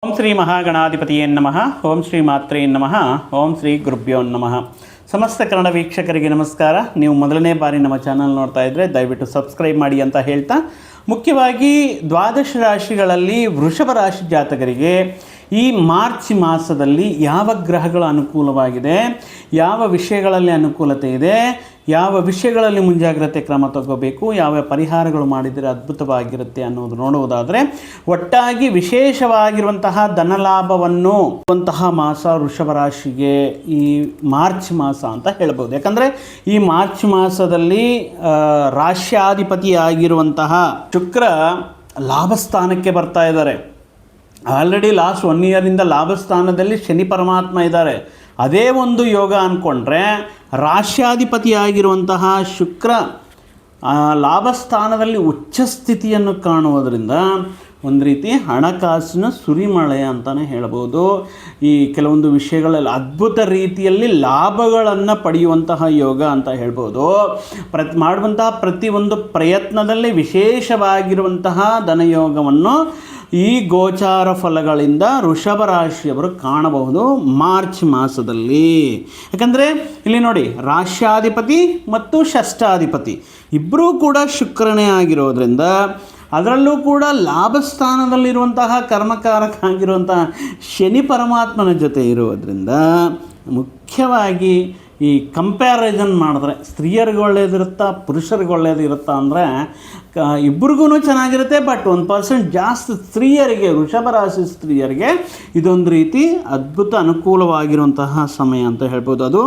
ಓಂ ಶ್ರೀ ಮಹಾಗಣಾಧಿಪತಿಯೇ ನಮಃ. ಓಂ ಶ್ರೀ ಮಾತ್ರೇ ನಮಃ. ಓಂ ಶ್ರೀ ಗುರುಭ್ಯೋ ನಮಃ. ಸಮಸ್ತ ಕನ್ನಡ ವೀಕ್ಷಕರಿಗೆ ನಮಸ್ಕಾರ. ನೀವು ಮೊದಲನೇ ಬಾರಿ ನಮ್ಮ ಚಾನಲ್ ನೋಡ್ತಾ ಇದ್ದರೆ ದಯವಿಟ್ಟು ಸಬ್ಸ್ಕ್ರೈಬ್ ಮಾಡಿ ಅಂತ ಹೇಳ್ತಾ, ಮುಖ್ಯವಾಗಿ ದ್ವಾದಶ ರಾಶಿಗಳಲ್ಲಿ ವೃಷಭ ರಾಶಿ ಜಾತಕರಿಗೆ ಈ ಮಾರ್ಚ್ ಮಾಸದಲ್ಲಿ ಯಾವ ಗ್ರಹಗಳ ಅನುಕೂಲವಾಗಿದೆ, ಯಾವ ವಿಷಯಗಳಲ್ಲಿ ಅನುಕೂಲತೆ ಇದೆ, ಯಾವ ವಿಷಯಗಳಲ್ಲಿ ಮುಂಜಾಗ್ರತೆ ಕ್ರಮ ತಗೋಬೇಕು, ಯಾವ ಪರಿಹಾರಗಳು ಮಾಡಿದರೆ ಅದ್ಭುತವಾಗಿರುತ್ತೆ ಅನ್ನೋದು ನೋಡುವುದಾದರೆ, ಒಟ್ಟಾಗಿ ವಿಶೇಷವಾಗಿರುವಂತಹ ಧನಲಾಭವನ್ನು ಮಾಸ ವೃಷಭ ರಾಶಿಗೆ ಈ ಮಾರ್ಚ್ ಮಾಸ ಅಂತ ಹೇಳ್ಬೋದು. ಯಾಕಂದರೆ ಈ ಮಾರ್ಚ್ ಮಾಸದಲ್ಲಿ ರಾಶ್ಯಾಧಿಪತಿಯಾಗಿರುವಂತಹ ಶುಕ್ರ ಲಾಭಸ್ಥಾನಕ್ಕೆ ಬರ್ತಾ ಇದ್ದಾರೆ. ಆಲ್ರೆಡಿ ಲಾಸ್ಟ್ 1 ಇಯರಿಂದ ಲಾಭಸ್ಥಾನದಲ್ಲಿ ಶನಿ ಪರಮಾತ್ಮ ಇದ್ದಾರೆ. ಅದೇ ಒಂದು ಯೋಗ ಅಂದ್ಕೊಂಡ್ರೆ ರಾಶ್ಯಾಧಿಪತಿಯಾಗಿರುವಂತಹ ಶುಕ್ರ ಲಾಭಸ್ಥಾನದಲ್ಲಿ ಉಚ್ಚ ಸ್ಥಿತಿಯನ್ನು ಕಾಣುವುದರಿಂದ ಒಂದು ರೀತಿ ಹಣಕಾಸಿನ ಸುರಿಮಳೆ ಅಂತಲೇ ಹೇಳ್ಬೋದು. ಈ ಕೆಲವೊಂದು ವಿಷಯಗಳಲ್ಲಿ ಅದ್ಭುತ ರೀತಿಯಲ್ಲಿ ಲಾಭಗಳನ್ನು ಪಡೆಯುವಂತಹ ಯೋಗ ಅಂತ ಹೇಳ್ಬೋದು. ಮಾಡುವಂತಹ ಪ್ರತಿಯೊಂದು ಪ್ರಯತ್ನದಲ್ಲಿ ವಿಶೇಷವಾಗಿರುವಂತಹ ಧನಯೋಗವನ್ನು ಈ ಗೋಚಾರ ಫಲಗಳಿಂದ ವೃಷಭ ರಾಶಿಯವರು ಕಾಣಬಹುದು ಮಾರ್ಚ್ ಮಾಸದಲ್ಲಿ. ಯಾಕಂದರೆ ಇಲ್ಲಿ ನೋಡಿ, ರಾಶ್ಯಾಧಿಪತಿ ಮತ್ತು ಷಷ್ಠಾಧಿಪತಿ ಇಬ್ಬರೂ ಕೂಡ ಶುಕ್ರನೇ ಆಗಿರೋದ್ರಿಂದ, ಅದರಲ್ಲೂ ಕೂಡ ಲಾಭಸ್ಥಾನದಲ್ಲಿರುವಂತಹ ಕರ್ಮಕಾರಕ ಆಗಿರುವಂತಹ ಶನಿ ಪರಮಾತ್ಮನ ಜೊತೆ ಇರೋದ್ರಿಂದ ಮುಖ್ಯವಾಗಿ ಈ ಕಂಪ್ಯಾರಿಸನ್ ಮಾಡಿದ್ರೆ ಸ್ತ್ರೀಯರಿಗೆ ಒಳ್ಳೆಯದಿರುತ್ತಾ ಪುರುಷರಿಗೆ ಒಳ್ಳೆಯದಿರುತ್ತಾ ಅಂದರೆ ಇಬ್ಬರಿಗೂ ಚೆನ್ನಾಗಿರುತ್ತೆ. ಬಟ್ 1% ಜಾಸ್ತಿ ಸ್ತ್ರೀಯರಿಗೆ, ವೃಷಭ ರಾಶಿ ಸ್ತ್ರೀಯರಿಗೆ ಇದೊಂದು ರೀತಿ ಅದ್ಭುತ ಅನುಕೂಲವಾಗಿರುವಂತಹ ಸಮಯ ಅಂತ ಹೇಳ್ಬೋದು. ಅದು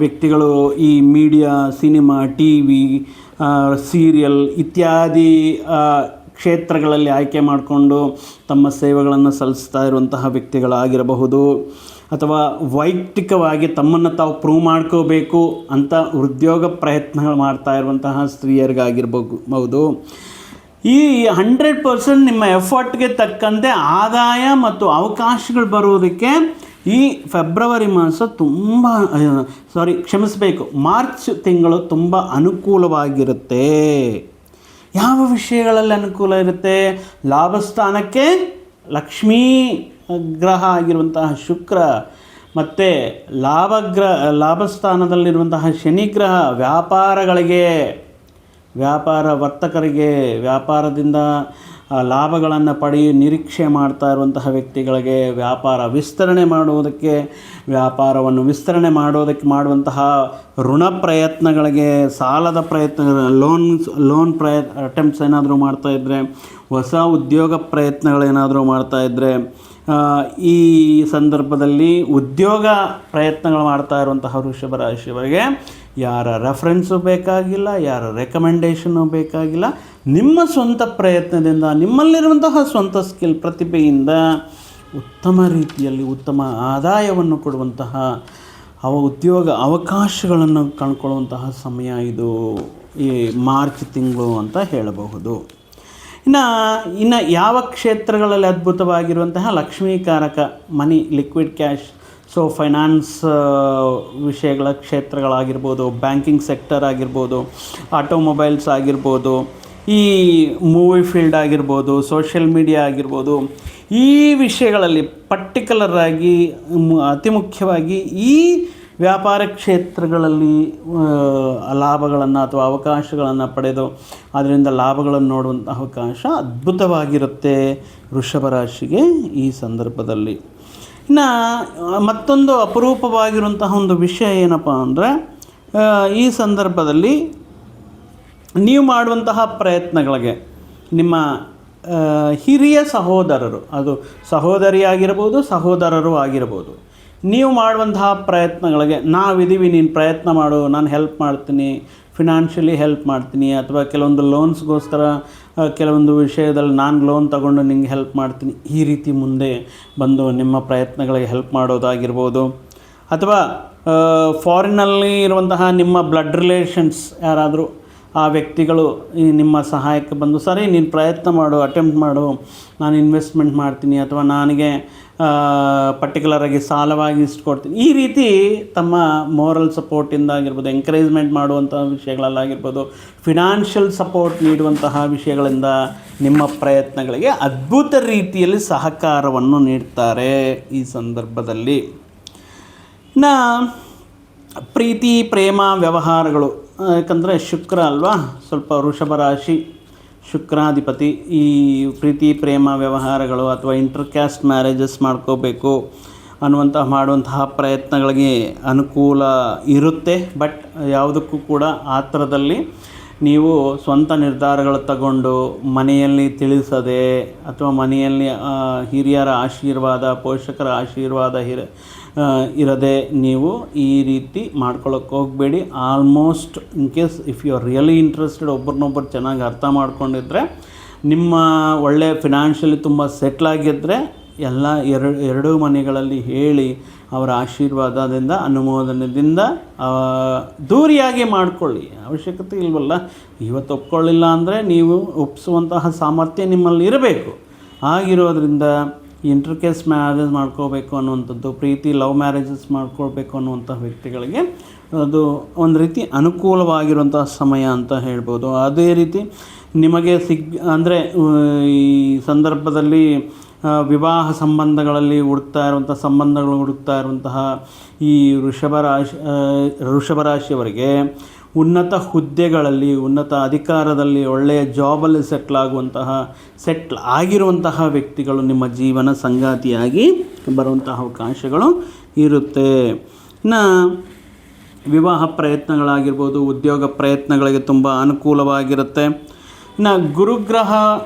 ವ್ಯಕ್ತಿಗಳು ಈ ಮೀಡಿಯಾ, ಸಿನಿಮಾ, TV, ಸೀರಿಯಲ್ ಇತ್ಯಾದಿ ಕ್ಷೇತ್ರಗಳಲ್ಲಿ ಆಯ್ಕೆ ಮಾಡಿಕೊಂಡು ತಮ್ಮ ಸೇವೆಗಳನ್ನು ಸಲ್ಲಿಸ್ತಾ ಇರುವಂತಹ ವ್ಯಕ್ತಿಗಳಾಗಿರಬಹುದು, ಅಥವಾ ವೈಯಕ್ತಿಕವಾಗಿ ತಮ್ಮನ್ನು ತಾವು ಪ್ರೂವ್ ಮಾಡ್ಕೋಬೇಕು ಅಂತ ಉದ್ಯೋಗ ಪ್ರಯತ್ನಗಳು ಮಾಡ್ತಾ ಇರುವಂತಹ ಸ್ತ್ರೀಯರಿಗಾಗಿರ್ಬಹುದು. ಈ 100% ನಿಮ್ಮ ಎಫರ್ಟ್ಗೆ ತಕ್ಕಂತೆ ಆದಾಯ ಮತ್ತು ಅವಕಾಶಗಳು ಬರುವುದಕ್ಕೆ ಈ ಫೆಬ್ರವರಿ ಮಾಸ ಮಾರ್ಚ್ ತಿಂಗಳು ತುಂಬ ಅನುಕೂಲವಾಗಿರುತ್ತೆ. ಯಾವ ವಿಷಯಗಳಲ್ಲಿ ಅನುಕೂಲ ಇರುತ್ತೆ? ಲಾಭಸ್ಥಾನಕ್ಕೆ ಲಕ್ಷ್ಮೀ ಗ್ರಹ ಆಗಿರುವಂತಹ ಶುಕ್ರ, ಮತ್ತು ಲಾಭಸ್ಥಾನದಲ್ಲಿರುವಂತಹ ಶನಿಗ್ರಹ ವರ್ತಕರಿಗೆ ವ್ಯಾಪಾರದಿಂದ ಲಾಭಗಳನ್ನು ಪಡೆಯ ನಿರೀಕ್ಷೆ ಮಾಡ್ತಾ ಇರುವಂತಹ ವ್ಯಕ್ತಿಗಳಿಗೆ ವ್ಯಾಪಾರವನ್ನು ವಿಸ್ತರಣೆ ಮಾಡುವಂತಹ ಋಣ ಪ್ರಯತ್ನಗಳಿಗೆ, ಸಾಲದ ಲೋನ್ ಅಟೆಂಪ್ಟ್ಸ್ ಏನಾದರೂ ಮಾಡ್ತಾಯಿದ್ರೆ, ಹೊಸ ಉದ್ಯೋಗ ಪ್ರಯತ್ನಗಳೇನಾದರೂ ಮಾಡ್ತಾಯಿದ್ರೆ, ಈ ಸಂದರ್ಭದಲ್ಲಿ ಉದ್ಯೋಗ ಪ್ರಯತ್ನಗಳು ಮಾಡ್ತಾ ಇರುವಂತಹ ವೃಷಭ ರಾಶಿಯವರಿಗೆ ಯಾರ ರೆಫರೆನ್ಸು ಬೇಕಾಗಿಲ್ಲ, ಯಾರ ರೆಕಮೆಂಡೇಷನ್ನು ಬೇಕಾಗಿಲ್ಲ. ನಿಮ್ಮ ಸ್ವಂತ ಪ್ರಯತ್ನದಿಂದ, ನಿಮ್ಮಲ್ಲಿರುವಂತಹ ಸ್ವಂತ ಸ್ಕಿಲ್, ಪ್ರತಿಭೆಯಿಂದ ಉತ್ತಮ ರೀತಿಯಲ್ಲಿ ಉತ್ತಮ ಆದಾಯವನ್ನು ಕೊಡುವಂತಹ ಉದ್ಯೋಗ ಅವಕಾಶಗಳನ್ನು ಕಂಡುಕೊಳ್ಳುವಂತಹ ಸಮಯ ಇದು ಈ ಮಾರ್ಚ್ ತಿಂಗಳು ಅಂತ ಹೇಳಬಹುದು. ಇನ್ನು ಯಾವ ಕ್ಷೇತ್ರಗಳಲ್ಲಿ ಅದ್ಭುತವಾಗಿರುವಂತಹ ಲಕ್ಷ್ಮೀಕಾರಕ, ಮನಿ, ಲಿಕ್ವಿಡ್ ಕ್ಯಾಶ್, ಫೈನಾನ್ಸ್ ವಿಷಯಗಳ ಕ್ಷೇತ್ರಗಳಾಗಿರ್ಬೋದು, ಬ್ಯಾಂಕಿಂಗ್ ಸೆಕ್ಟರ್ ಆಗಿರ್ಬೋದು, ಆಟೋಮೊಬೈಲ್ಸ್ ಆಗಿರ್ಬೋದು, ಈ ಮೂವಿ ಫೀಲ್ಡ್ ಆಗಿರ್ಬೋದು, ಸೋಷಿಯಲ್ ಮೀಡಿಯಾ ಆಗಿರ್ಬೋದು, ಈ ವಿಷಯಗಳಲ್ಲಿ ಪರ್ಟಿಕ್ಯುಲರ್ ಆಗಿ ಅತಿ ಮುಖ್ಯವಾಗಿ ಈ ವ್ಯಾಪಾರ ಕ್ಷೇತ್ರಗಳಲ್ಲಿ ಲಾಭಗಳನ್ನು ಅಥವಾ ಅವಕಾಶಗಳನ್ನು ಪಡೆದು ಅದರಿಂದ ಲಾಭಗಳನ್ನು ನೋಡುವಂಥ ಅವಕಾಶ ಅದ್ಭುತವಾಗಿರುತ್ತೆ ವೃಷಭ ರಾಶಿಗೆ ಈ ಸಂದರ್ಭದಲ್ಲಿ. ಇನ್ನು ಮತ್ತೊಂದು ಅಪರೂಪವಾಗಿರುವಂತಹ ಒಂದು ವಿಷಯ ಏನಪ್ಪ ಅಂದರೆ, ಈ ಸಂದರ್ಭದಲ್ಲಿ ನೀವು ಮಾಡುವಂತಹ ಪ್ರಯತ್ನಗಳಿಗೆ ನಿಮ್ಮ ಹಿರಿಯ ಸಹೋದರರು, ಅದು ಸಹೋದರಿಯಾಗಿರ್ಬೋದು, ಸಹೋದರರು ಆಗಿರ್ಬೋದು, ನೀವು ಮಾಡುವಂತಹ ಪ್ರಯತ್ನಗಳಿಗೆ ನಾವಿದ್ದೀವಿ, ನೀನು ಪ್ರಯತ್ನ ಮಾಡು, ನಾನು ಹೆಲ್ಪ್ ಮಾಡ್ತೀನಿ, ಫಿನಾನ್ಷಿಯಲಿ ಹೆಲ್ಪ್ ಮಾಡ್ತೀನಿ, ಅಥವಾ ಕೆಲವೊಂದು ಲೋನ್ಸ್ಗೋಸ್ಕರ ಕೆಲವೊಂದು ವಿಷಯದಲ್ಲಿ ನಾನು ಲೋನ್ ತಗೊಂಡು ನಿಂಗೆ ಹೆಲ್ಪ್ ಮಾಡ್ತೀನಿ, ಈ ರೀತಿ ಮುಂದೆ ಬಂದು ನಿಮ್ಮ ಪ್ರಯತ್ನಗಳಿಗೆ ಹೆಲ್ಪ್ ಮಾಡೋದಾಗಿರ್ಬೋದು. ಅಥವಾ ಫಾರಿನಲ್ಲಿ ಇರುವಂತಹ ನಿಮ್ಮ ಬ್ಲಡ್ ರಿಲೇಷನ್ಸ್ ಯಾರಾದರೂ ಆ ವ್ಯಕ್ತಿಗಳು ಈ ನಿಮ್ಮ ಸಹಾಯಕ್ಕೆ ಬಂದು ಸರಿ ನೀನು ಪ್ರಯತ್ನ ಮಾಡು, ಅಟೆಂಪ್ಟ್ ಮಾಡು, ನಾನು ಇನ್ವೆಸ್ಟ್ಮೆಂಟ್ ಮಾಡ್ತೀನಿ ಅಥವಾ ನನಗೆ ಪರ್ಟಿಕ್ಯುಲರಾಗಿ ಸಾಲವಾಗಿ ಇಷ್ಟು ಕೊಡ್ತೀನಿ, ಈ ರೀತಿ ತಮ್ಮ ಮೋರಲ್ ಸಪೋರ್ಟಿಂದ ಆಗಿರ್ಬೋದು, ಎಂಕರೇಜ್ಮೆಂಟ್ ಮಾಡುವಂತಹ ವಿಷಯಗಳಲ್ಲಾಗಿರ್ಬೋದು, ಫಿನಾನ್ಷಿಯಲ್ ಸಪೋರ್ಟ್ ನೀಡುವಂತಹ ವಿಷಯಗಳಿಂದ ನಿಮ್ಮ ಪ್ರಯತ್ನಗಳಿಗೆ ಅದ್ಭುತ ರೀತಿಯಲ್ಲಿ ಸಹಕಾರವನ್ನು ನೀಡ್ತಾರೆ ಈ ಸಂದರ್ಭದಲ್ಲಿ. ಇನ್ನು ಪ್ರೀತಿ ಪ್ರೇಮ ವ್ಯವಹಾರಗಳು, ಯಾಕಂದರೆ ಶುಕ್ರ ಅಲ್ವಾ, ಸ್ವಲ್ಪ ವೃಷಭ ರಾಶಿ, ಶುಕ್ರಾಧಿಪತಿ. ಈ ಪ್ರೀತಿ ಪ್ರೇಮ ವ್ಯವಹಾರಗಳು ಅಥವಾ ಇಂಟರ್ಕ್ಯಾಸ್ಟ್ ಮ್ಯಾರೇಜಸ್ ಮಾಡ್ಕೋಬೇಕು ಮಾಡುವಂತಹ ಪ್ರಯತ್ನಗಳಿಗೆ ಅನುಕೂಲ ಇರುತ್ತೆ. ಬಟ್ ಯಾವುದಕ್ಕೂ ಕೂಡ ಆ ಥರದಲ್ಲಿ ನೀವು ಸ್ವಂತ ನಿರ್ಧಾರಗಳು ತಗೊಂಡು ಮನೆಯಲ್ಲಿ ತಿಳಿಸದೆ ಅಥವಾ ಮನೆಯಲ್ಲಿ ಹಿರಿಯರ ಆಶೀರ್ವಾದ, ಪೋಷಕರ ಆಶೀರ್ವಾದ ಇರದೆ ನೀವು ಈ ರೀತಿ ಮಾಡ್ಕೊಳ್ಳೋಕೆ ಹೋಗಬೇಡಿ. Almost in case if you are really interested, ಒಬ್ರನ್ನೊಬ್ಬರು ಚೆನ್ನಾಗಿ ಅರ್ಥ ಮಾಡ್ಕೊಂಡಿದ್ರೆ, ನಿಮ್ಮ ಒಳ್ಳೆ ಫಿನಾನ್ಷಿಯಲಿ ತುಂಬ ಸೆಟ್ಲಾಗಿದ್ದರೆ ಎಲ್ಲ ಎರಡೂ ಮನೆಗಳಲ್ಲಿ ಹೇಳಿ ಅವರ ಆಶೀರ್ವಾದದಿಂದ, ಅನುಮೋದನೆಯಿಂದ ದೂರಿಯಾಗಿ ಮಾಡಿಕೊಳ್ಳಿ. ಅವಶ್ಯಕತೆ ಇಲ್ವಲ್ಲ, ಇವತ್ತು ಒಪ್ಕೊಳ್ಳಿಲ್ಲ ಅಂದರೆ ನೀವು ಒಪ್ಪಿಸುವಂತಹ ಸಾಮರ್ಥ್ಯ ನಿಮ್ಮಲ್ಲಿ ಇರಬೇಕು. ಆಗಿರೋದ್ರಿಂದ ಇಂಟರ್ಕ್ಯಾಸ್ಟ್ ಮ್ಯಾರೇಜ್ ಮಾಡ್ಕೋಬೇಕು ಅನ್ನುವಂಥದ್ದು, ಪ್ರೀತಿ ಲವ್ ಮ್ಯಾರೇಜಸ್ ಮಾಡ್ಕೊಳ್ಬೇಕು ಅನ್ನುವಂಥ ವ್ಯಕ್ತಿಗಳಿಗೆ ಅದು ಒಂದು ರೀತಿ ಅನುಕೂಲವಾಗಿರುವಂತಹ ಸಮಯ ಅಂತ ಹೇಳ್ಬೋದು. ಅದೇ ರೀತಿ ನಿಮಗೆ ಅಂದರೆ ಈ ಸಂದರ್ಭದಲ್ಲಿ ವಿವಾಹ ಸಂಬಂಧಗಳಲ್ಲಿ ಹುಡುಕ್ತಾ ಇರುವಂತಹ ಈ ವೃಷಭ ರಾಶಿಯವರಿಗೆ ಉನ್ನತ ಹುದ್ದೆಗಳಲ್ಲಿ, ಉನ್ನತ ಅಧಿಕಾರದಲ್ಲಿ, ಒಳ್ಳೆಯ ಜಾಬಲ್ಲಿ ಸೆಟ್ಲ್ ಆಗಿರುವಂತಹ ವ್ಯಕ್ತಿಗಳು ನಿಮ್ಮ ಜೀವನ ಸಂಗಾತಿಯಾಗಿ ಬರುವಂತಹ ಅವಕಾಶಗಳು ಇರುತ್ತೆ. ಇನ್ನು ವಿವಾಹ ಪ್ರಯತ್ನಗಳಾಗಿರ್ಬೋದು, ಉದ್ಯೋಗ ಪ್ರಯತ್ನಗಳಿಗೆ ತುಂಬ ಅನುಕೂಲವಾಗಿರುತ್ತೆ. ಇನ್ನು ಗುರುಗ್ರಹ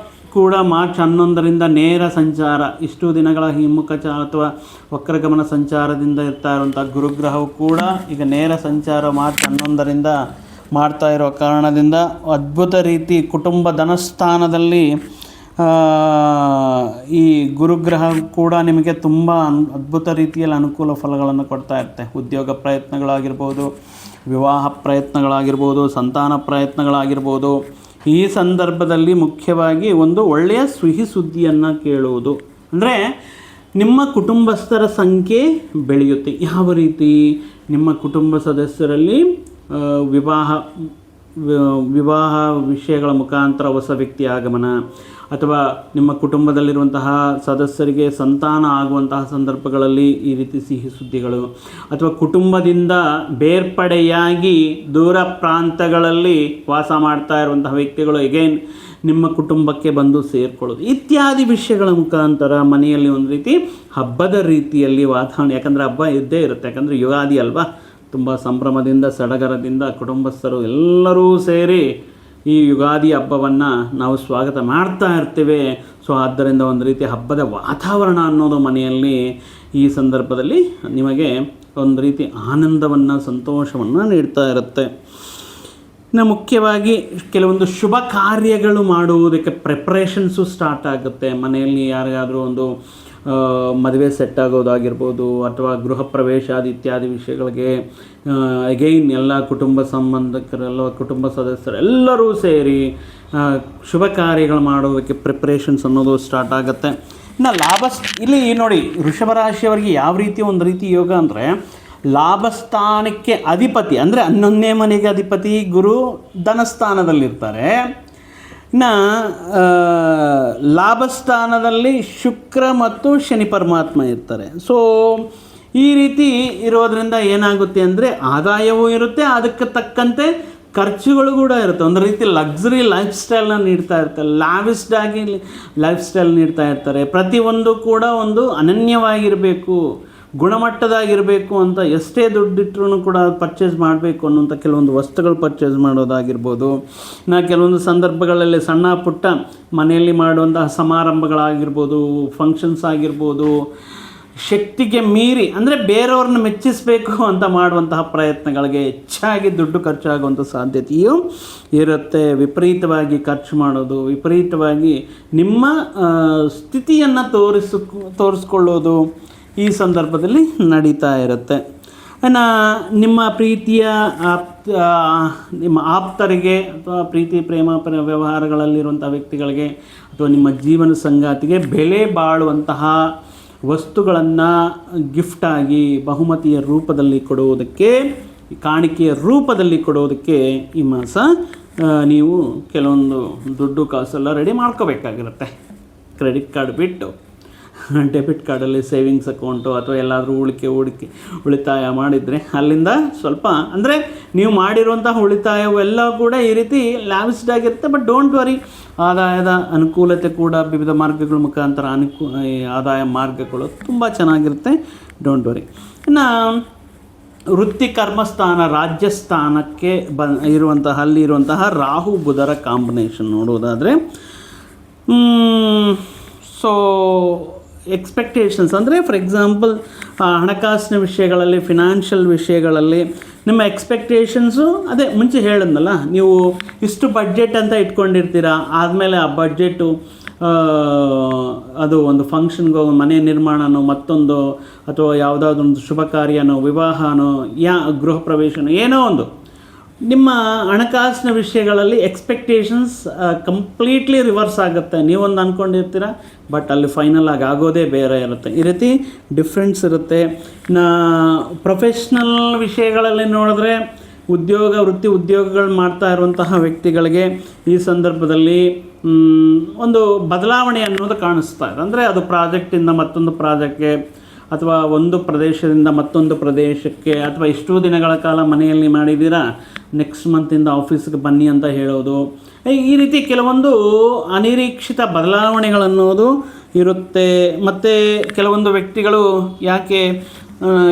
ಕೂಡ ಮಾರ್ಚ್ 11ರಿಂದ ನೇರ ಸಂಚಾರ, ಇಷ್ಟು ದಿನಗಳ ಹಿಮ್ಮುಖ ಅಥವಾ ವಕ್ರಗಮನ ಸಂಚಾರದಿಂದ ಇರ್ತಾ ಇರುವಂಥ ಗುರುಗ್ರಹವು ಕೂಡ ಈಗ ನೇರ ಸಂಚಾರ ಮಾರ್ಚ್ 11ರಿಂದ ಮಾಡ್ತಾ ಇರೋ ಕಾರಣದಿಂದ ಅದ್ಭುತ ರೀತಿ ಕುಟುಂಬ ಧನಸ್ಥಾನದಲ್ಲಿ ಈ ಗುರುಗ್ರಹ ಕೂಡ ನಿಮಗೆ ತುಂಬ ಅದ್ಭುತ ರೀತಿಯಲ್ಲಿ ಅನುಕೂಲ ಫಲಗಳನ್ನು ಕೊಡ್ತಾ ಇರುತ್ತೆ. ಉದ್ಯೋಗ ಪ್ರಯತ್ನಗಳಾಗಿರ್ಬೋದು, ವಿವಾಹ ಪ್ರಯತ್ನಗಳಾಗಿರ್ಬೋದು, ಸಂತಾನ ಪ್ರಯತ್ನಗಳಾಗಿರ್ಬೋದು, ಈ ಸಂದರ್ಭದಲ್ಲಿ ಮುಖ್ಯವಾಗಿ ಒಂದು ಒಳ್ಳೆಯ ಸಿಹಿ ಸುದ್ದಿಯನ್ನು ಕೇಳುವುದು. ಅಂದರೆ ನಿಮ್ಮ ಕುಟುಂಬಸ್ಥರ ಸಂಖ್ಯೆ ಬೆಳೆಯುತ್ತೆ. ಯಾವ ರೀತಿ? ನಿಮ್ಮ ಕುಟುಂಬ ಸದಸ್ಯರಲ್ಲಿ ವಿವಾಹ ವಿಷಯಗಳ ಮುಖಾಂತರ ಹೊಸ ವ್ಯಕ್ತಿ ಆಗಮನ, ಅಥವಾ ನಿಮ್ಮ ಕುಟುಂಬದಲ್ಲಿರುವಂತಹ ಸದಸ್ಯರಿಗೆ ಸಂತಾನ ಆಗುವಂತಹ ಸಂದರ್ಭಗಳಲ್ಲಿ ಈ ರೀತಿ ಸಿಹಿ ಸುದ್ದಿಗಳು, ಅಥವಾ ಕುಟುಂಬದಿಂದ ಬೇರ್ಪಡೆಯಾಗಿ ದೂರ ಪ್ರಾಂತಗಳಲ್ಲಿ ವಾಸ ಮಾಡ್ತಾ ಇರುವಂತಹ ವ್ಯಕ್ತಿಗಳು ಎಗೈನ್ ನಿಮ್ಮ ಕುಟುಂಬಕ್ಕೆ ಬಂದು ಸೇರಿಕೊಳ್ಳೋದು, ಇತ್ಯಾದಿ ವಿಷಯಗಳ ಮುಖಾಂತರ ಮನೆಯಲ್ಲಿ ಒಂದು ರೀತಿ ಹಬ್ಬದ ರೀತಿಯಲ್ಲಿ ವಾತಾವರಣ. ಯಾಕಂದರೆ ಹಬ್ಬ ಇದ್ದೇ ಇರುತ್ತೆ, ಯಾಕಂದರೆ ಯುಗಾದಿ ಅಲ್ವಾ, ತುಂಬ ಸಂಭ್ರಮದಿಂದ ಸಡಗರದಿಂದ ಕುಟುಂಬಸ್ಥರು ಎಲ್ಲರೂ ಸೇರಿ ಈ ಯುಗಾದಿ ಹಬ್ಬವನ್ನು ನಾವು ಸ್ವಾಗತ ಮಾಡ್ತಾ ಇರ್ತೇವೆ. ಸೊ ಆದ್ದರಿಂದ ಒಂದು ರೀತಿ ಹಬ್ಬದ ವಾತಾವರಣ ಅನ್ನೋದು ಮನೆಯಲ್ಲಿ ಈ ಸಂದರ್ಭದಲ್ಲಿ ನಿಮಗೆ ಒಂದು ರೀತಿ ಆನಂದವನ್ನು, ಸಂತೋಷವನ್ನು ನೀಡ್ತಾ ಇರುತ್ತೆ. ಇನ್ನು ಮುಖ್ಯವಾಗಿ ಕೆಲವೊಂದು ಶುಭ ಕಾರ್ಯಗಳು ಮಾಡುವುದಕ್ಕೆ ಪ್ರಿಪ್ರೇಷನ್ಸು ಸ್ಟಾರ್ಟ್ ಆಗುತ್ತೆ. ಮನೆಯಲ್ಲಿ ಯಾರಿಗಾದರೂ ಒಂದು ಮದುವೆ ಸೆಟ್ ಆಗೋದಾಗಿರ್ಬೋದು, ಅಥವಾ ಗೃಹ ಪ್ರವೇಶಾದಿ ಇತ್ಯಾದಿ ವಿಷಯಗಳಿಗೆ ಅಗೈನ್ ಎಲ್ಲ ಕುಟುಂಬ ಸಂಬಂಧಿಕರೆಲ್ಲ, ಕುಟುಂಬ ಸದಸ್ಯರೆಲ್ಲರೂ ಸೇರಿ ಶುಭ ಕಾರ್ಯಗಳು ಮಾಡೋದಕ್ಕೆ ಪ್ರಿಪ್ರೇಷನ್ಸ್ ಅನ್ನೋದು ಸ್ಟಾರ್ಟ್ ಆಗುತ್ತೆ. ಇನ್ನು ಇಲ್ಲಿ ನೋಡಿ, ವೃಷಭ ರಾಶಿಯವರಿಗೆ ಯಾವ ರೀತಿ ಒಂದು ರೀತಿ ಯೋಗ ಅಂದರೆ, ಲಾಭಸ್ಥಾನಕ್ಕೆ ಅಧಿಪತಿ ಅಂದರೆ 11ನೇ ಮನೆಗೆ ಅಧಿಪತಿ ಗುರು ಧನಸ್ಥಾನದಲ್ಲಿರ್ತಾರೆ. ಇನ್ನು ಲಾಭಸ್ಥಾನದಲ್ಲಿ ಶುಕ್ರ ಮತ್ತು ಶನಿ ಪರಮಾತ್ಮ ಇರ್ತಾರೆ. ಸೊ ಈ ರೀತಿ ಇರೋದರಿಂದ ಏನಾಗುತ್ತೆ ಅಂದರೆ ಆದಾಯವೂ ಇರುತ್ತೆ, ಅದಕ್ಕೆ ತಕ್ಕಂತೆ ಖರ್ಚುಗಳು ಕೂಡ ಇರುತ್ತೆ. ಒಂದು ರೀತಿ ಲಕ್ಸುರಿ ಲೈಫ್ ಸ್ಟೈಲ್ನ ನೀಡ್ತಾ ಇರ್ತಾರೆ, ಲಾವಿಸ್ಡಾಗಿ ಲೈಫ್ ಸ್ಟೈಲ್ ನೀಡ್ತಾ ಇರ್ತಾರೆ. ಪ್ರತಿಯೊಂದು ಕೂಡ ಒಂದು ಅನನ್ಯವಾಗಿರಬೇಕು, ಗುಣಮಟ್ಟದಾಗಿರಬೇಕು ಅಂತ ಎಷ್ಟೇ ದುಡ್ಡಿಟ್ಟರೂ ಕೂಡ ಪರ್ಚೇಸ್ ಮಾಡಬೇಕು ಅನ್ನುವಂಥ ಕೆಲವೊಂದು ವಸ್ತುಗಳು ಪರ್ಚೇಸ್ ಮಾಡೋದಾಗಿರ್ಬೋದು. ಕೆಲವೊಂದು ಸಂದರ್ಭಗಳಲ್ಲಿ ಸಣ್ಣ ಪುಟ್ಟ ಮನೆಯಲ್ಲಿ ಮಾಡುವಂತಹ ಸಮಾರಂಭಗಳಾಗಿರ್ಬೋದು, ಫಂಕ್ಷನ್ಸ್ ಆಗಿರ್ಬೋದು, ಶಕ್ತಿಗೆ ಮೀರಿ ಅಂದರೆ ಬೇರೆಯವ್ರನ್ನ ಮೆಚ್ಚಿಸಬೇಕು ಅಂತ ಮಾಡುವಂತಹ ಪ್ರಯತ್ನಗಳಿಗೆ ಹೆಚ್ಚಾಗಿ ದುಡ್ಡು ಖರ್ಚಾಗುವಂಥ ಸಾಧ್ಯತೆಯೂ ಇರುತ್ತೆ. ವಿಪರೀತವಾಗಿ ಖರ್ಚು ಮಾಡೋದು, ವಿಪರೀತವಾಗಿ ನಿಮ್ಮ ಸ್ಥಿತಿಯನ್ನು ತೋರಿಸ್ಕೊಳ್ಳೋದು ಈ ಸಂದರ್ಭದಲ್ಲಿ ನಡೀತಾ ಇರುತ್ತೆ. ಇನ್ನು ನಿಮ್ಮ ಪ್ರೀತಿಯ ನಿಮ್ಮ ಆಪ್ತರಿಗೆ ಅಥವಾ ಪ್ರೀತಿ ಪ್ರೇಮ ವ್ಯವಹಾರಗಳಲ್ಲಿರುವಂಥ ವ್ಯಕ್ತಿಗಳಿಗೆ ಅಥವಾ ನಿಮ್ಮ ಜೀವನ ಸಂಗಾತಿಗೆ ಬೆಲೆ ಬಾಳುವಂತಹ ವಸ್ತುಗಳನ್ನು ಗಿಫ್ಟಾಗಿ ಬಹುಮತಿಯ ರೂಪದಲ್ಲಿ ಕೊಡುವುದಕ್ಕೆ, ಕಾಣಿಕೆಯ ರೂಪದಲ್ಲಿ ಕೊಡೋದಕ್ಕೆ ಈ ಮಾಸ ನೀವು ಕೆಲವೊಂದು ದುಡ್ಡು ಕಾಸೆಲ್ಲ ರೆಡಿ ಮಾಡ್ಕೋಬೇಕಾಗಿರುತ್ತೆ. ಕ್ರೆಡಿಟ್ ಕಾರ್ಡ್ ಬಿಟ್ಟು ಡೆಬಿಟ್ ಕಾರ್ಡಲ್ಲಿ ಸೇವಿಂಗ್ಸ್ ಅಕೌಂಟು ಅಥವಾ ಎಲ್ಲಾದರೂ ಉಳಿತಾಯ ಮಾಡಿದರೆ ಅಲ್ಲಿಂದ ಸ್ವಲ್ಪ, ಅಂದರೆ ನೀವು ಮಾಡಿರುವಂತಹ ಉಳಿತಾಯವೆಲ್ಲ ಕೂಡ ಈ ರೀತಿ ಲ್ಯಾವಿಸ್ಡ್ ಆಗಿರುತ್ತೆ. ಬಟ್ ಡೋಂಟ್ ವರಿ, ಆದಾಯದ ಅನುಕೂಲತೆ ಕೂಡ ವಿವಿಧ ಮಾರ್ಗಗಳ ಮುಖಾಂತರ ಆದಾಯ ಮಾರ್ಗಗಳು ತುಂಬ ಚೆನ್ನಾಗಿರುತ್ತೆ. Don't worry. ಇನ್ನು ವೃತ್ತಿ ಕರ್ಮಸ್ಥಾನ ರಾಜ್ಯಸ್ಥಾನಕ್ಕೆ ಅಲ್ಲಿರುವಂತಹ ರಾಹು ಬುಧರ ಕಾಂಬಿನೇಷನ್ ನೋಡೋದಾದರೆ, ಸೊ ಎಕ್ಸ್ಪೆಕ್ಟೇಷನ್ಸ್ ಅಂದರೆ ಫಾರ್ ಎಕ್ಸಾಂಪಲ್ ಹಣಕಾಸಿನ ವಿಷಯಗಳಲ್ಲಿ, ಫಿನಾನ್ಷಿಯಲ್ ವಿಷಯಗಳಲ್ಲಿ ನಿಮ್ಮ ಎಕ್ಸ್ಪೆಕ್ಟೇಷನ್ಸು ಅದೇ ಮುಂಚೆ ಹೇಳಿದ್ನಲ್ಲ, ನೀವು ಇಷ್ಟು ಬಡ್ಜೆಟ್ ಅಂತ ಇಟ್ಕೊಂಡಿರ್ತೀರ. ಆದಮೇಲೆ ಆ ಬಡ್ಜೆಟು ಅದು ಒಂದು ಫಂಕ್ಷನ್ಗೋ, ಮನೆ ನಿರ್ಮಾಣನೋ, ಮತ್ತೊಂದು ಅಥವಾ ಯಾವುದಾದ್ರೊಂದು ಶುಭ ಕಾರ್ಯನೋ, ವಿವಾಹನೋ, ಗೃಹ ಪ್ರವೇಶನೋ, ಏನೋ ಒಂದು ನಿಮ್ಮ ಹಣಕಾಸಿನ ವಿಷಯಗಳಲ್ಲಿ ಎಕ್ಸ್ಪೆಕ್ಟೇಷನ್ಸ್ ಕಂಪ್ಲೀಟ್ಲಿ ರಿವರ್ಸ್ ಆಗುತ್ತೆ. ನೀವೊಂದು ಅಂದ್ಕೊಂಡಿರ್ತೀರ, ಬಟ್ ಅಲ್ಲಿ ಫೈನಲ್ ಆಗೋದೇ ಬೇರೆ ಇರುತ್ತೆ. ಈ ರೀತಿ ಡಿಫ್ರೆನ್ಸ್ ಇರುತ್ತೆ. ಪ್ರೊಫೆಷ್ನಲ್ ವಿಷಯಗಳಲ್ಲಿ ನೋಡಿದ್ರೆ ವೃತ್ತಿ ಉದ್ಯೋಗಗಳು ಮಾಡ್ತಾ ಇರುವಂತಹ ವ್ಯಕ್ತಿಗಳಿಗೆ ಈ ಸಂದರ್ಭದಲ್ಲಿ ಒಂದು ಬದಲಾವಣೆ ಅನ್ನೋದು ಕಾಣಿಸ್ತಾ ಇದೆ. ಅಂದರೆ ಅದು ಪ್ರಾಜೆಕ್ಟಿಂದ ಮತ್ತೊಂದು ಪ್ರಾಜೆಕ್ಟ್ಗೆ, ಅಥವಾ ಒಂದು ಪ್ರದೇಶದಿಂದ ಮತ್ತೊಂದು ಪ್ರದೇಶಕ್ಕೆ, ಅಥವಾ ಇಷ್ಟೂ ದಿನಗಳ ಕಾಲ ಮನೆಯಲ್ಲಿ ಮಾಡಿದ್ದೀರಾ, ನೆಕ್ಸ್ಟ್ ಮಂತಿಂದ ಆಫೀಸ್ಗೆ ಬನ್ನಿ ಅಂತ ಹೇಳೋದು. ಈ ರೀತಿ ಕೆಲವೊಂದು ಅನಿರೀಕ್ಷಿತ ಬದಲಾವಣೆಗಳನ್ನೋದು ಇರುತ್ತೆ. ಮತ್ತು ಕೆಲವೊಂದು ವ್ಯಕ್ತಿಗಳು ಯಾಕೆ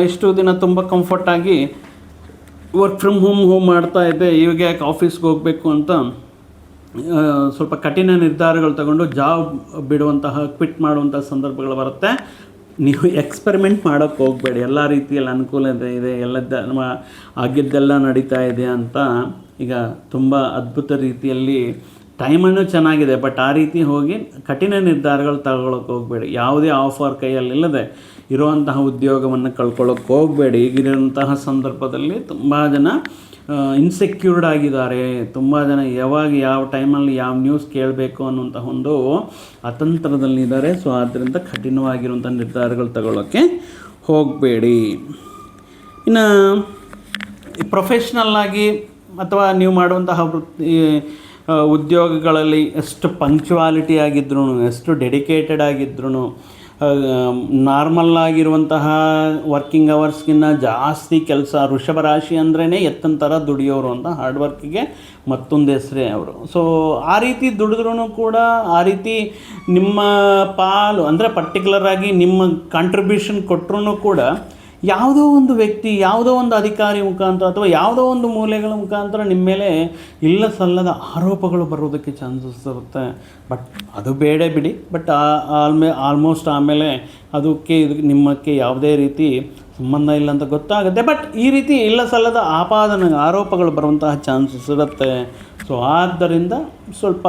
ಇಷ್ಟು ದಿನ ತುಂಬ ಕಂಫರ್ಟಾಗಿ ವರ್ಕ್ ಫ್ರಮ್ ಹೋಮ್ ಮಾಡ್ತಾ ಇದ್ದೆ, ಇವಾಗ ಯಾಕೆ ಆಫೀಸ್ಗೆ ಹೋಗಬೇಕು ಅಂತ ಸ್ವಲ್ಪ ಕಠಿಣ ನಿರ್ಧಾರಗಳು ತಗೊಂಡು ಜಾಬ್ ಬಿಡುವಂತಹ, ಕ್ವಿಟ್ ಮಾಡುವಂಥ ಸಂದರ್ಭಗಳು ಬರುತ್ತೆ. ನೀವು ಎಕ್ಸ್ಪೆರಿಮೆಂಟ್ ಮಾಡೋಕ್ಕೆ ಹೋಗಬೇಡಿ. ಎಲ್ಲ ರೀತಿಯಲ್ಲಿ ಅನುಕೂಲತೆ ಇದೆ, ನಮ್ಮ ಆಗಿದ್ದೆಲ್ಲ ನಡೀತಾ ಇದೆ ಅಂತ ಈಗ ತುಂಬ ಅದ್ಭುತ ರೀತಿಯಲ್ಲಿ ಟೈಮನ್ನು ಚೆನ್ನಾಗಿದೆ. ಬಟ್ ಆ ರೀತಿ ಹೋಗಿ ಕಠಿಣ ನಿರ್ಧಾರಗಳು ತಗೊಳ್ಳೋಕೆ ಹೋಗಬೇಡಿ. ಯಾವುದೇ ಆಫರ್ ಕೈಯಲ್ಲಿಲ್ಲದೆ ಇರುವಂತಹ ಉದ್ಯೋಗವನ್ನು ಕಳ್ಕೊಳ್ಳೋಕೆ ಹೋಗಬೇಡಿ. ಈಗಿರುವಂತಹ ಸಂದರ್ಭದಲ್ಲಿ ತುಂಬ ಜನ ಇನ್ಸೆಕ್ಯೂರ್ಡ್ ಆಗಿದ್ದಾರೆ. ತುಂಬ ಜನ ಯಾವ ಟೈಮಲ್ಲಿ ಯಾವ ನ್ಯೂಸ್ ಕೇಳಬೇಕು ಅನ್ನುವಂಥ ಒಂದು ಅತಂತ್ರದಲ್ಲಿದ್ದಾರೆ. ಸೊ ಆದ್ದರಿಂದ ಕಠಿಣವಾಗಿರುವಂಥ ನಿರ್ಧಾರಗಳು ತಗೊಳ್ಳೋಕ್ಕೆ ಹೋಗಬೇಡಿ. ಇನ್ನು ಪ್ರೊಫೆಷ್ನಲ್ಲಾಗಿ ಅಥವಾ ನೀವು ಮಾಡುವಂತಹ ಉದ್ಯೋಗಗಳಲ್ಲಿ ಎಷ್ಟು ಪಂಕ್ಚುವಾಲಿಟಿ ಆಗಿದ್ರೂ, ಎಷ್ಟು ಡೆಡಿಕೇಟೆಡ್ ಆಗಿದ್ರೂ, ನಾರ್ಮಲ್ಲಾಗಿರುವಂತಹ ವರ್ಕಿಂಗ್ ಅವರ್ಸ್ಗಿನ್ನ ಜಾಸ್ತಿ ಕೆಲಸ, ವೃಷಭ ರಾಶಿ ಅಂದ್ರೇ ಎತ್ತಂತರ ದುಡಿಯೋರು ಅಂತ, ಹಾರ್ಡ್ ವರ್ಕಿಗೆ ಮತ್ತೊಂದು ಹೆಸರೇ ಅವರು. ಸೊ ಆ ರೀತಿ ದುಡಿದ್ರೂ ಕೂಡ ಆ ರೀತಿ ನಿಮ್ಮ ಪಾಲು ಅಂದರೆ ಪರ್ಟಿಕ್ಯುಲರಾಗಿ ನಿಮ್ಮ ಕಾಂಟ್ರಿಬ್ಯೂಷನ್ ಕೊಟ್ಟರೂ ಕೂಡ ಯಾವುದೋ ಒಂದು ವ್ಯಕ್ತಿ, ಯಾವುದೋ ಒಂದು ಅಧಿಕಾರಿ ಮುಖಾಂತರ ಅಥವಾ ಯಾವುದೋ ಒಂದು ಮೂಲೆಗಳ ಮುಖಾಂತರ ನಿಮ್ಮ ಮೇಲೆ ಇಲ್ಲ ಸಲ್ಲದ ಆರೋಪಗಳು ಬರೋದಕ್ಕೆ ಚಾನ್ಸಸ್ ಇರುತ್ತೆ. ಬಟ್ ಅದು ಬೇಡ ಬಿಡಿ. ಬಟ್ ಆಲ್ಮೋಸ್ಟ್ ಆಮೇಲೆ ನಿಮ್ಮಕ್ಕೆ ಯಾವುದೇ ರೀತಿ ಸಂಬಂಧ ಇಲ್ಲ ಅಂತ ಗೊತ್ತಾಗುತ್ತೆ. ಬಟ್ ಈ ರೀತಿ ಇಲ್ಲ ಸಲ್ಲದ ಆರೋಪಗಳು ಬರುವಂತಹ ಚಾನ್ಸಸ್ ಇರುತ್ತೆ. ಸೊ ಆದ್ದರಿಂದ ಸ್ವಲ್ಪ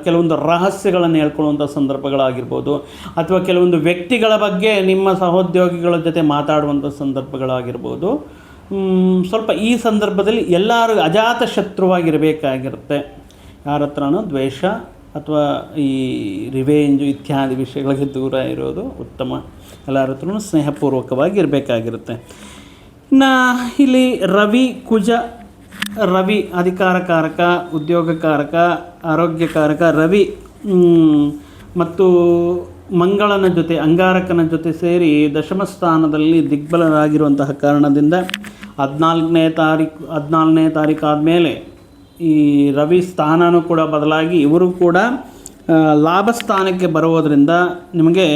ಕೆಲವೊಂದು ರಹಸ್ಯಗಳನ್ನು ಹೇಳ್ಕೊಳ್ಳುವಂಥ ಸಂದರ್ಭಗಳಾಗಿರ್ಬೋದು, ಅಥವಾ ಕೆಲವೊಂದು ವ್ಯಕ್ತಿಗಳ ಬಗ್ಗೆ ನಿಮ್ಮ ಸಹೋದ್ಯೋಗಿಗಳ ಜೊತೆ ಮಾತಾಡುವಂಥ ಸಂದರ್ಭಗಳಾಗಿರ್ಬೋದು. ಸ್ವಲ್ಪ ಈ ಸಂದರ್ಭದಲ್ಲಿ ಎಲ್ಲರೂ ಅಜಾತ ಶತ್ರುವಾಗಿರಬೇಕಾಗಿರುತ್ತೆ. ಯಾರ ಹತ್ರನೂ ದ್ವೇಷ ಅಥವಾ ಈ ರಿವೆಂಜು ಇತ್ಯಾದಿ ವಿಷಯಗಳಿಗೆ ದೂರ ಇರೋದು ಉತ್ತಮ. ಎಲ್ಲರ ಹತ್ರನೂ ಸ್ನೇಹಪೂರ್ವಕವಾಗಿ ಇರಬೇಕಾಗಿರುತ್ತೆ. ಇನ್ನು ಇಲ್ಲಿ ರವಿ ಅಧಿಕಾರಕಾರಕ, ಉದ್ಯೋಗಕಾರಕ, ಆರೋಗ್ಯಕಾರಕ ರವಿ ಮತ್ತು ಮಂಗಳನ ಜೊತೆ, ಅಂಗಾರಕನ ಜೊತೆ ಸೇರಿ ದಶಮ ಸ್ಥಾನದಲ್ಲಿ ದಿಗ್ಬಲರಾಗಿರುವಂತಹ ಕಾರಣದಿಂದ 14ನೇ ತಾರೀಕು ಆದಮೇಲೆ ಈ ರವಿ ಸ್ಥಾನನೂ ಕೂಡ ಬದಲಾಗಿ ಇವರು ಕೂಡ ಲಾಭ ಸ್ಥಾನಕ್ಕೆ ಬರುವುದರಿಂದ ನಿಮಗೆ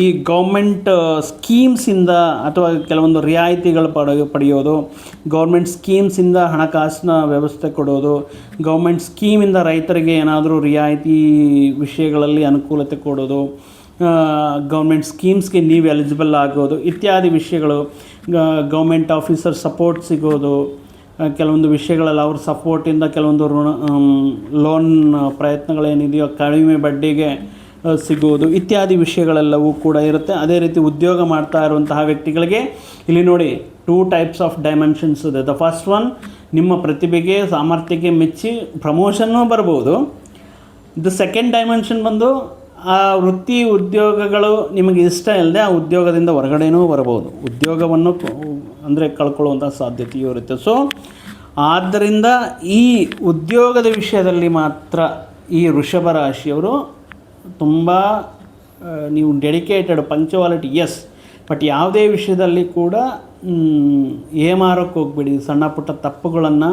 ಈ ಗೌರ್ಮೆಂಟ್ ಸ್ಕೀಮ್ಸಿಂದ ಅಥವಾ ಕೆಲವೊಂದು ರಿಯಾಯಿತಿಗಳು ಪಡೆಯೋದು, ಗೌರ್ಮೆಂಟ್ ಸ್ಕೀಮ್ಸಿಂದ ಹಣಕಾಸಿನ ವ್ಯವಸ್ಥೆ ಕೊಡೋದು, ಗೌರ್ಮೆಂಟ್ ಸ್ಕೀಮಿಂದ ರೈತರಿಗೆ ಏನಾದರೂ ರಿಯಾಯಿತಿ ವಿಷಯಗಳಲ್ಲಿ ಅನುಕೂಲತೆ ಕೊಡೋದು, ಗೌರ್ಮೆಂಟ್ ಸ್ಕೀಮ್ಸ್ಗೆ ನೀವು ಎಲಿಜಿಬಲ್ ಆಗೋದು ಇತ್ಯಾದಿ ವಿಷಯಗಳು, ಗೌರ್ಮೆಂಟ್ ಆಫೀಸರ್ ಸಪೋರ್ಟ್ ಸಿಗೋದು, ಕೆಲವೊಂದು ವಿಷಯಗಳಲ್ಲಿ ಅವ್ರ ಸಪೋರ್ಟಿಂದ ಕೆಲವೊಂದು ಲೋನ್ ಪ್ರಯತ್ನಗಳೇನಿದೆಯೋ ಕಡಿಮೆ ಬಡ್ಡಿಗೆ ಸಿಗುವುದು ಇತ್ಯಾದಿ ವಿಷಯಗಳೆಲ್ಲವೂ ಕೂಡ ಇರುತ್ತೆ. ಅದೇ ರೀತಿ ಉದ್ಯೋಗ ಮಾಡ್ತಾ ಇರುವಂತಹ ವ್ಯಕ್ತಿಗಳಿಗೆ ಇಲ್ಲಿ ನೋಡಿ 2 ಟೈಪ್ಸ್ ಆಫ್ ಡೈಮೆನ್ಷನ್ಸ್ ಇದೆ. ದ ಫಸ್ಟ್ ಒನ್, ನಿಮ್ಮ ಪ್ರತಿಭೆಗೆ ಸಾಮರ್ಥ್ಯಕ್ಕೆ ಮೆಚ್ಚಿ ಪ್ರಮೋಷನ್ನೂ ಬರ್ಬೋದು. ದ ಸೆಕೆಂಡ್ ಡೈಮೆನ್ಷನ್ ಬಂದು ಆ ವೃತ್ತಿ ಉದ್ಯೋಗಗಳು ನಿಮಗೆ ಇಷ್ಟ ಇಲ್ಲದೆ ಆ ಉದ್ಯೋಗದಿಂದ ಹೊರಗಡೆನೂ ಬರಬಹುದು, ಉದ್ಯೋಗವನ್ನು ಅಂದರೆ ಕಳ್ಕೊಳ್ಳುವಂಥ ಸಾಧ್ಯತೆಯೂ ಇರುತ್ತೆ. ಸೊ ಆದ್ದರಿಂದ ಈ ಉದ್ಯೋಗದ ವಿಷಯದಲ್ಲಿ ಮಾತ್ರ ಈ ವೃಷಭ ರಾಶಿಯವರು ತುಂಬ ನೀವು ಡೆಡಿಕೇಟೆಡ್, ಪಂಕ್ಚುವಾಲಿಟಿ ಎಸ್, ಬಟ್ ಯಾವುದೇ ವಿಷಯದಲ್ಲಿ ಕೂಡ ಏಮಾರಕ್ಕೆ ಹೋಗಬೇಡಿ, ಸಣ್ಣ ಪುಟ್ಟ ತಪ್ಪುಗಳನ್ನು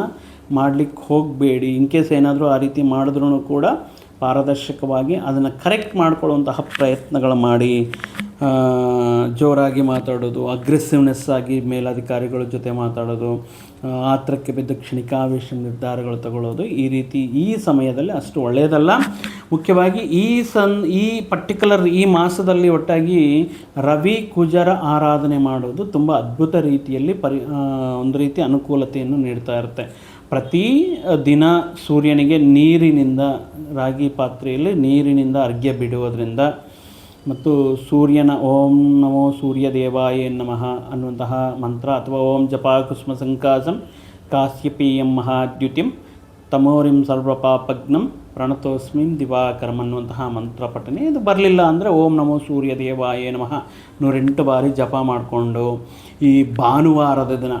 ಮಾಡಲಿಕ್ಕೆ ಹೋಗಬೇಡಿ. ಇನ್ ಕೇಸ್ ಏನಾದರೂ ಆ ರೀತಿ ಮಾಡಿದ್ರೂ ಕೂಡ ಪಾರದರ್ಶಕವಾಗಿ ಅದನ್ನು ಕರೆಕ್ಟ್ ಮಾಡ್ಕೊಳ್ಳುವಂತಹ ಪ್ರಯತ್ನಗಳು ಮಾಡಿ. ಜೋರಾಗಿ ಮಾತಾಡೋದು, ಅಗ್ರೆಸಿವ್ನೆಸ್ ಆಗಿ ಮೇಲಧಿಕಾರಿಗಳ ಜೊತೆ ಮಾತಾಡೋದು, ಆತ್ರಕ್ಕೆ ಬಿದ್ದ ಕ್ಷಣಿಕಾವೇಶ ನಿರ್ಧಾರಗಳು ತಗೊಳ್ಳೋದು, ಈ ರೀತಿ ಈ ಸಮಯದಲ್ಲಿ ಅಷ್ಟು ಒಳ್ಳೆಯದಲ್ಲ. ಮುಖ್ಯವಾಗಿ ಈ ಪರ್ಟಿಕ್ಯುಲರ್ ಈ ಮಾಸದಲ್ಲಿ ಒಟ್ಟಾಗಿ ರವಿ ಕುಜರ ಆರಾಧನೆ ಮಾಡೋದು ತುಂಬ ಅದ್ಭುತ ರೀತಿಯಲ್ಲಿ ಒಂದು ರೀತಿ ಅನುಕೂಲತೆಯನ್ನು ನೀಡ್ತಾ ಇರುತ್ತೆ. ಪ್ರತಿ ದಿನ ಸೂರ್ಯನಿಗೆ ನೀರಿನಿಂದ, ರಾಗಿ ಪಾತ್ರೆಯಲ್ಲಿ ನೀರಿನಿಂದ ಅರ್ಘ್ಯ ಬಿಡುವುದರಿಂದ ಮತ್ತು ಸೂರ್ಯನ ಓಂ ನಮೋ ಸೂರ್ಯ ದೇವಾಯ ನಮಃ ಅನ್ನುವಂತಹ ಮಂತ್ರ ಅಥವಾ ಓಂ ಜಪ ಕುಸುಮ ಸಂಕಾಸಂ ಕಾಶ್ಯಪೀಯಂ ಮಹಾದ್ಯುತಿಂ ತಮೋರಿಂ ಸರ್ವಪಾಪಗ್ನಂ ಪ್ರಣತೋಸ್ಮಿನ್ ದಿವಾಕರಂ ಅನ್ನುವಂತಹ ಮಂತ್ರ ಪಠನೆ. ಇದು ಬರಲಿಲ್ಲ ಅಂದರೆ ಓಂ ನಮೋ ಸೂರ್ಯ ದೇವಾಯ ನಮಃ 108 ಬಾರಿ ಜಪ ಮಾಡಿಕೊಂಡು ಈ ಭಾನುವಾರದ ದಿನ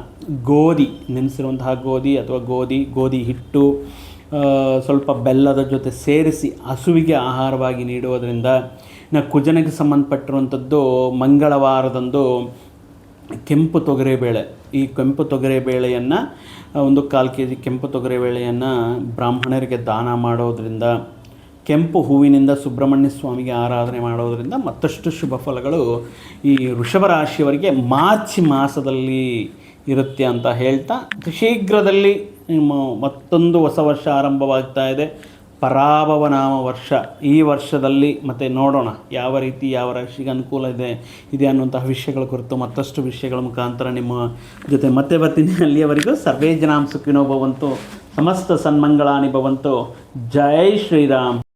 ಗೋಧಿ, ನೆನೆಸಿರುವಂತಹ ಗೋಧಿ ಅಥವಾ ಗೋಧಿ ಹಿಟ್ಟು ಸ್ವಲ್ಪ ಬೆಲ್ಲದ ಜೊತೆ ಸೇರಿಸಿ ಹಸುವಿಗೆ ಆಹಾರವಾಗಿ ನೀಡುವುದರಿಂದ, ಇನ್ನು ಕುಜನಿಗೆ ಸಂಬಂಧಪಟ್ಟಿರುವಂಥದ್ದು ಮಂಗಳವಾರದಂದು ಕೆಂಪು ತೊಗರಿಬೇಳೆ, ಈ ಕೆಂಪು ತೊಗರಿಬೇಳೆಯನ್ನು 1/4 kg ಕೆಂಪು ತೊಗರಿಬೇಳೆಯನ್ನು ಬ್ರಾಹ್ಮಣರಿಗೆ ದಾನ ಮಾಡೋದರಿಂದ, ಕೆಂಪು ಹೂವಿನಿಂದ ಸುಬ್ರಹ್ಮಣ್ಯ ಸ್ವಾಮಿಗೆ ಆರಾಧನೆ ಮಾಡೋದರಿಂದ ಮತ್ತಷ್ಟು ಶುಭ ಫಲಗಳು ಈ ವೃಷಭ ರಾಶಿಯವರಿಗೆ ಮಾರ್ಚ್ ಮಾಸದಲ್ಲಿ ಇರುತ್ತೆ ಅಂತ ಹೇಳ್ತಾ, ಶೀಘ್ರದಲ್ಲಿ ಮತ್ತೊಂದು ಹೊಸ ವರ್ಷ ಆರಂಭವಾಗ್ತಾ ಇದೆ, ಪರಾಭವ ನಾಮ ವರ್ಷ. ಈ ವರ್ಷದಲ್ಲಿ ಮತ್ತೆ ನೋಡೋಣ ಯಾವ ರೀತಿ ಯಾವ ರಾಶಿಗೆ ಅನುಕೂಲ ಇದೆ ಅನ್ನುವಂತಹ ವಿಷಯಗಳ ಕುರಿತು ಮತ್ತಷ್ಟು ವಿಷಯಗಳ ಮುಖಾಂತರ ನಿಮ್ಮ ಜೊತೆ ಮತ್ತೆ ಬರ್ತೀನಿ. ಅಲ್ಲಿಯವರೆಗೂ ಸರ್ವೇ ಜನಾಂ ಸುಖಿನೋ ಭವಂತು, ಸಮಸ್ತ ಸನ್ಮಂಗಳಾನಿ ಭವಂತು. ಜೈ ಶ್ರೀರಾಮ್.